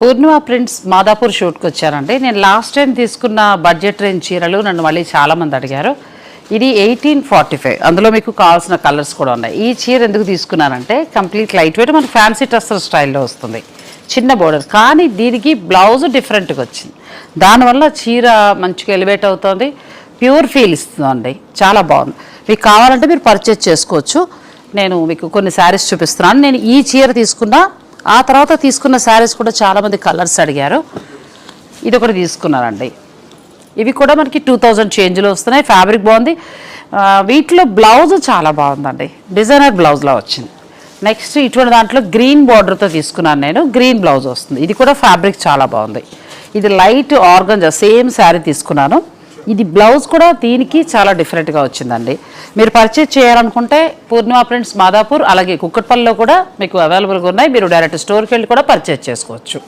పూర్ణిమ prints Madhapur షూట్కి వచ్చానండి. నేను last time తీసుకున్న బడ్జెట్ రేంజ్ చీరలు నన్ను మళ్ళీ చాలామంది అడిగారు. ఇది 1845, అందులో మీకు కావాల్సిన కలర్స్ కూడా ఉన్నాయి. ఈ చీర ఎందుకు తీసుకున్నానంటే కంప్లీట్ లైట్ వెయిట్, మన ఫ్యాన్సీ టస్సర్ స్టైల్లో వస్తుంది, చిన్న బోర్డర్, కానీ దీనికి బ్లౌజ్ డిఫరెంట్గా వచ్చింది. దానివల్ల చీర మంచిగా ఎలివేట్ అవుతుంది, ప్యూర్ ఫీల్ ఇస్తుందండి, చాలా బాగుంది. మీకు కావాలంటే మీరు పర్చేజ్ చేసుకోవచ్చు. నేను మీకు కొన్ని శారీస్ చూపిస్తున్నాను. నేను ఈ చీర తీసుకున్నా, ఆ తర్వాత తీసుకున్న శారీస్ కూడా చాలామంది కలర్స్ అడిగారు. ఇది ఒకటి తీసుకున్నానండి. ఇవి కూడా మనకి 2000 చేంజ్లో వస్తున్నాయి. ఫ్యాబ్రిక్ బాగుంది, వీటిలో బ్లౌజ్ చాలా బాగుందండి, డిజైనర్ బ్లౌజ్లా వచ్చింది. నెక్స్ట్ ఇటువంటి దాంట్లో గ్రీన్ బార్డర్తో తీసుకున్నాను నేను, గ్రీన్ బ్లౌజ్ వస్తుంది. ఇది కూడా ఫ్యాబ్రిక్ చాలా బాగుంది. ఇది లైట్ ఆర్గంజా, సేమ్ శారీ తీసుకున్నాను. ఇది బ్లౌజ్ కూడా దీనికి చాలా డిఫరెంట్గా వచ్చిందండి. మీరు పర్చేజ్ చేయాలనుకుంటే పూర్ణిమ ప్రింట్స్ మాదాపూర్, అలాగే కుక్కట్పల్లిలో కూడా మీకు అవైలబుల్గా ఉన్నాయి. మీరు డైరెక్ట్ స్టోర్కి వెళ్ళి కూడా పర్చేజ్ చేసుకోవచ్చు.